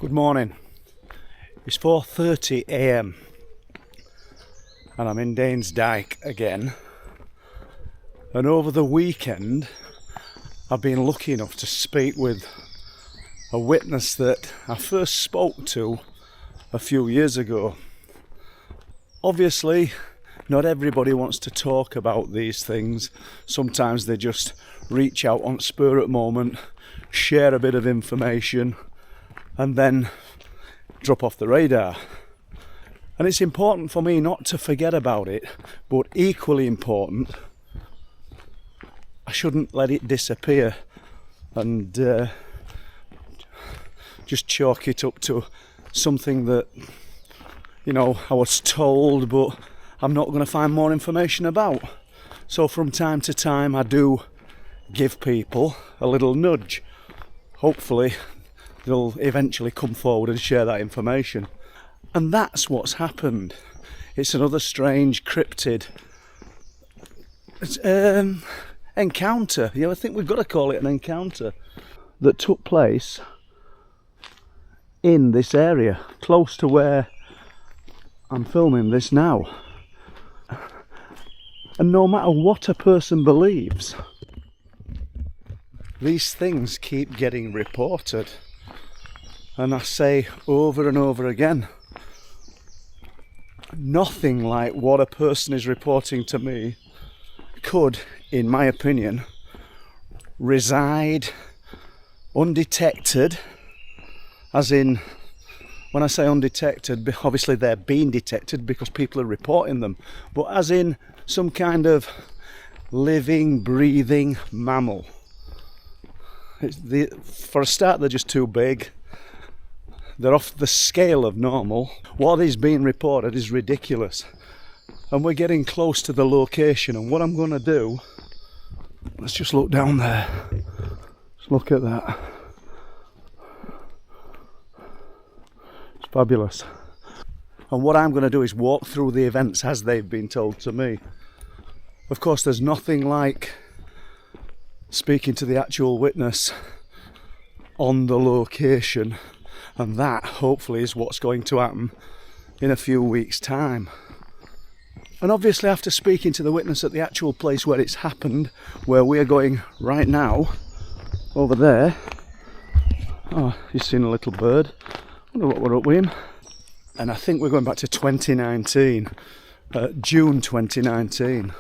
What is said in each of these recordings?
Good morning. It's 4:30 a.m. and I'm in Danes Dyke again. And over the weekend I've been lucky enough to speak with a witness that I first spoke to a few years ago. Obviously, not everybody wants to talk about these things. Sometimes they just reach out on spur of the moment, share a bit of information, and then drop off the radar. And it's important for me not to forget about it, but equally important, I shouldn't let it disappear and just chalk it up to something that, I was told, but I'm not going to find more information about. So from time to time I do give people a little nudge. Hopefully they'll eventually come forward and share that information. And that's what's happened. It's another strange cryptid encounter. I think we've got to call it an encounter that took place in this area, close to where I'm filming this now. And no matter what a person believes, these things keep getting reported. And I say over and over again, nothing like what a person is reporting to me could, in my opinion, reside undetected, as in, when I say undetected, obviously they're being detected because people are reporting them, but as in some kind of living, breathing mammal. For a start, they're just too big. They're off the scale of normal. What is being reported is ridiculous. And we're getting close to the location, and what I'm going to do, let's just look down there. Just look at that. It's fabulous. And what I'm going to do is walk through the events as they've been told to me. Of course, there's nothing like speaking to the actual witness on the location, and that hopefully is what's going to happen in a few weeks' time. And obviously, after speaking to the witness at the actual place where it's happened, where we are going right now, over there. Oh, you've seen a little bird. I wonder what we're up with him. And I think we're going back to 2019, June 2019.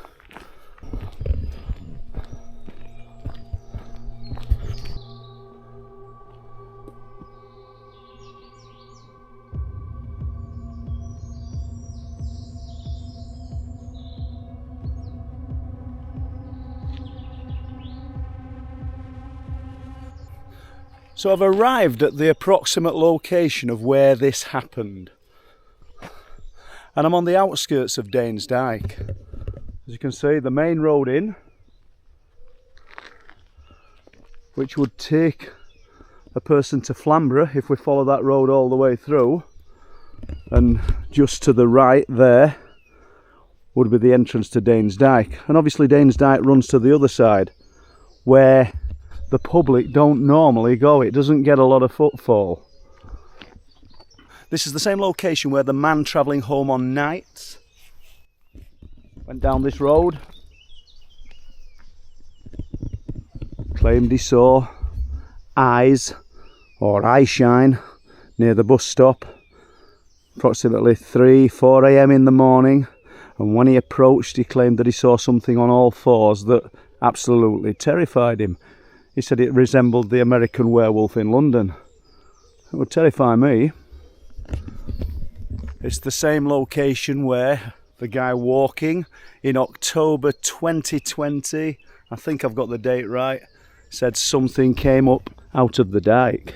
So I've arrived at the approximate location of where this happened. And I'm on the outskirts of Danes Dyke. As you can see, the main road in, which would take a person to Flamborough if we follow that road all the way through. And just to the right there would be the entrance to Danes Dyke. And obviously Danes Dyke runs to the other side, where the public don't normally go. It doesn't get a lot of footfall. This is the same location where the man travelling home on nights went down this road, claimed he saw eyes or eye shine near the bus stop approximately 3-4 a.m. in the morning, and when he approached he claimed that he saw something on all fours that absolutely terrified him. He said it resembled the American werewolf in London. It would terrify me. It's the same location where the guy walking in October 2020, I think I've got the date right, said something came up out of the dike.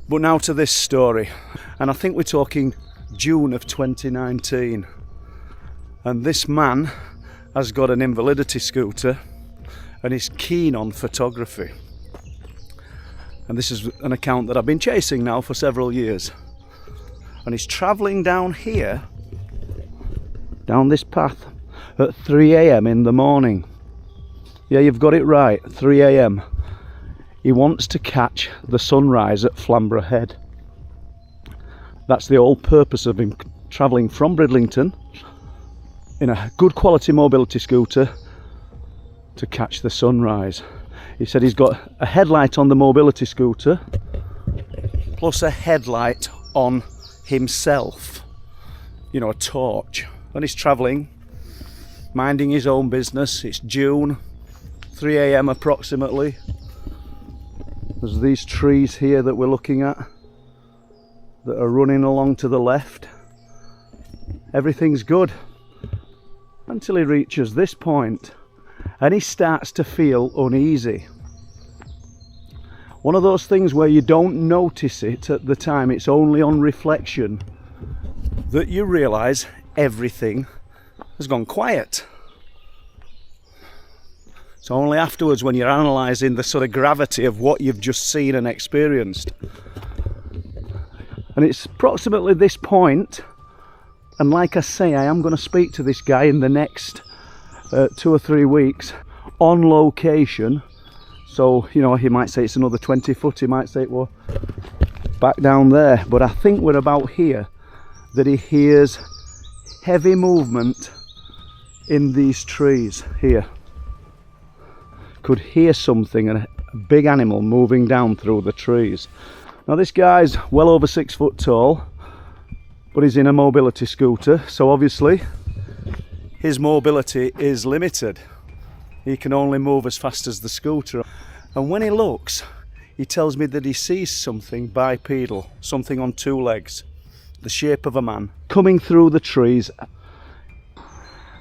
But now to this story, and I think we're talking June of 2019. And this man has got an invalidity scooter and is keen on photography. And this is an account that I've been chasing now for several years. And he's travelling down here, down this path, at 3 a.m. in the morning. Yeah, you've got it right, 3 a.m. He wants to catch the sunrise at Flamborough Head. That's the whole purpose of him travelling from Bridlington in a good quality mobility scooter to catch the sunrise. He said he's got a headlight on the mobility scooter plus a headlight on himself, you know, a torch, and he's travelling, minding his own business. It's June, 3 AM approximately. There's these trees here that we're looking at that are running along to the left. Everything's good until he reaches this point and he starts to feel uneasy. One of those things where you don't notice it at the time, it's only on reflection that you realise everything has gone quiet. It's only afterwards, when you're analysing the sort of gravity of what you've just seen and experienced. And it's approximately this point, and like I say, I am going to speak to this guy in the next 2 or 3 weeks on location. So, you know, he might say it's another 20 foot, he might say, well, back down there. But I think we're about here that he hears heavy movement in these trees here. Could hear something, a big animal moving down through the trees. Now this guy's well over 6 foot tall, but he's in a mobility scooter, so obviously his mobility is limited. He can only move as fast as the scooter. And when he looks, he tells me that he sees something bipedal, something on 2 legs, the shape of a man, coming through the trees.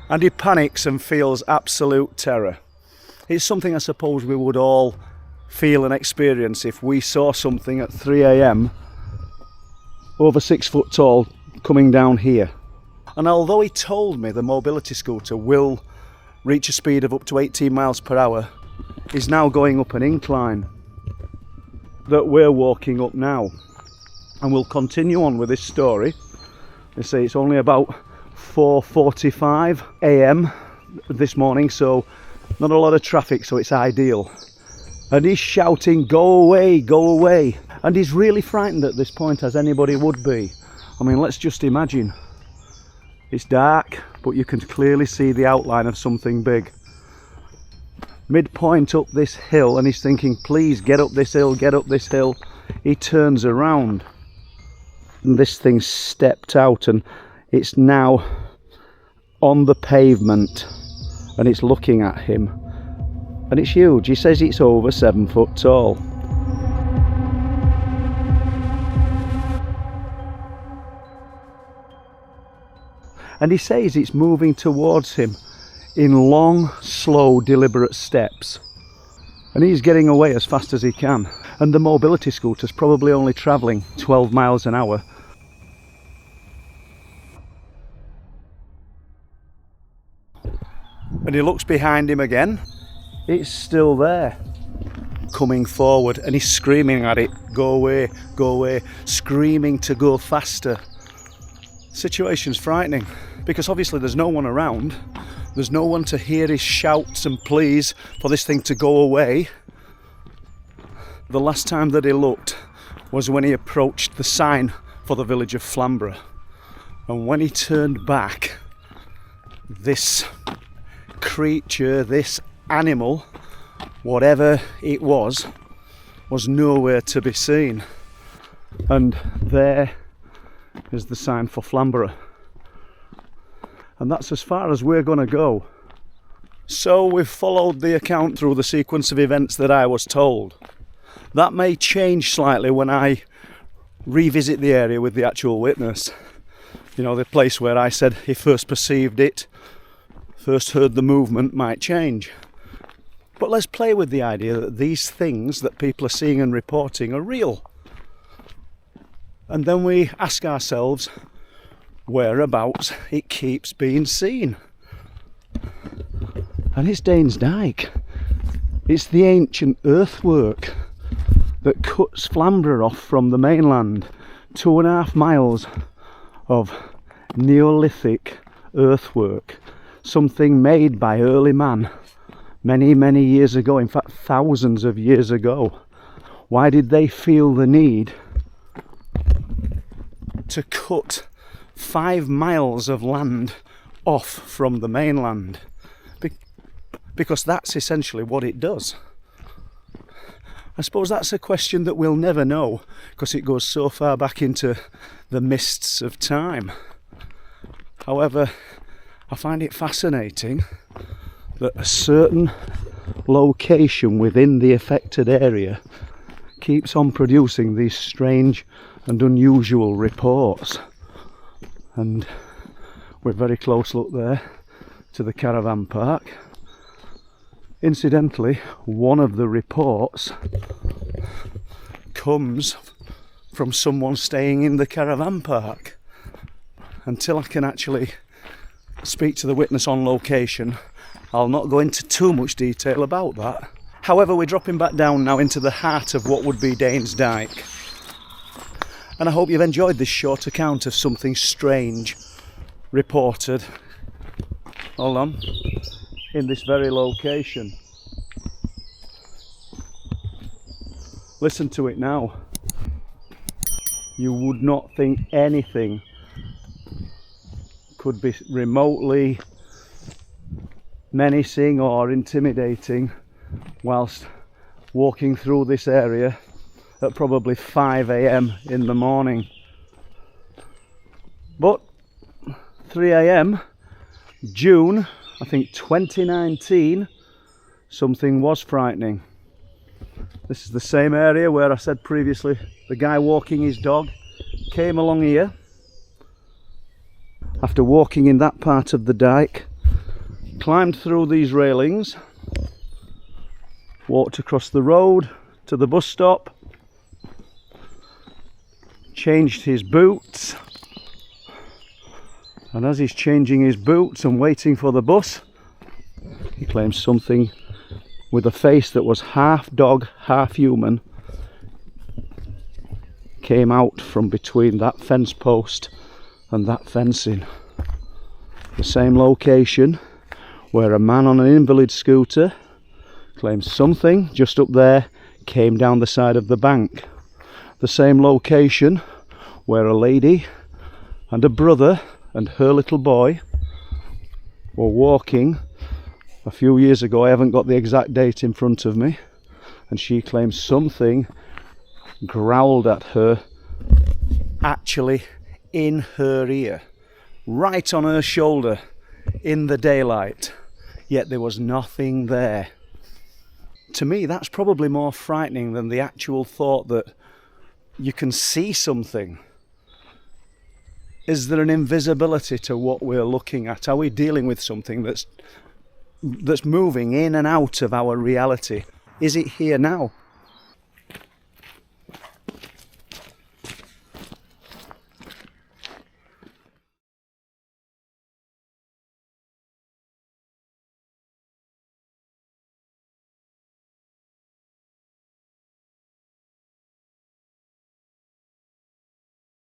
And he panics and feels absolute terror. It's something I suppose we would all feel and experience if we saw something at 3 AM over 6 foot tall coming down here. And although he told me the mobility scooter will reach a speed of up to 18 miles per hour, he's now going up an incline that we're walking up now. And we'll continue on with this story. They say it's only about 4:45 AM this morning, so not a lot of traffic, so it's ideal. And he's shouting, "Go away, go away." And he's really frightened at this point, as anybody would be. I mean, let's just imagine. It's dark, but you can clearly see the outline of something big. Midpoint up this hill, and he's thinking, please get up this hill, get up this hill. He turns around, and this thing stepped out, and it's now on the pavement, and it's looking at him. And it's huge. He says it's over 7 foot tall. And he says it's moving towards him in long, slow, deliberate steps. And he's getting away as fast as he can. And the mobility scooter's probably only travelling 12 miles an hour. And he looks behind him again. It's still there, coming forward, and he's screaming at it, go away, screaming to go faster. Situation's frightening, because obviously there's no one around. There's no one to hear his shouts and pleas for this thing to go away. The last time that he looked was when he approached the sign for the village of Flamborough. And when he turned back, this creature, this animal, whatever it was nowhere to be seen. And there is the sign for Flamborough. And that's as far as we're going to go. So we've followed the account through the sequence of events that I was told. That may change slightly when I revisit the area with the actual witness. You know, the place where I said he first perceived it, first heard the movement, might change. But let's play with the idea that these things that people are seeing and reporting are real. And then we ask ourselves whereabouts it keeps being seen. And it's Danes Dyke. It's the ancient earthwork that cuts Flamborough off from the mainland. 2.5 miles of Neolithic earthwork. Something made by early man many years ago, in fact thousands of years ago. Why did they feel the need to cut 5 miles of land off from the mainland, because that's essentially what it does. I suppose that's a question that we'll never know, because it goes so far back into the mists of time. However, I find it fascinating that a certain location within the affected area keeps on producing these strange and unusual reports. And we're very close, look there, to the caravan park. Incidentally, one of the reports comes from someone staying in the caravan park. Until I can actually speak to the witness on location, I'll not go into too much detail about that. However, we're dropping back down now into the heart of what would be Danes Dyke. And I hope you've enjoyed this short account of something strange reported, hold on, in this very location. Listen to it now. You would not think anything could be remotely menacing or intimidating whilst walking through this area at probably 5 a.m. in the morning. But 3 a.m. June, I think 2019, something was frightening. This is the same area where I said previously the guy walking his dog came along here. After walking in that part of the dike, climbed through these railings, walked across the road to the bus stop, changed his boots, and as he's changing his boots and waiting for the bus, he claims something with a face that was half dog, half human came out from between that fence post and that fencing. The same location where a man on an invalid scooter claims something just up there came down the side of the bank. The same location where a lady and a brother and her little boy were walking a few years ago. I haven't got the exact date in front of me, and she claims something growled at her, actually in her ear, right on her shoulder, in the daylight, yet there was nothing there. To me, that's probably more frightening than the actual thought that you can see something. Is there an invisibility to what we're looking at? Are we dealing with something that's moving in and out of our reality? Is it here now?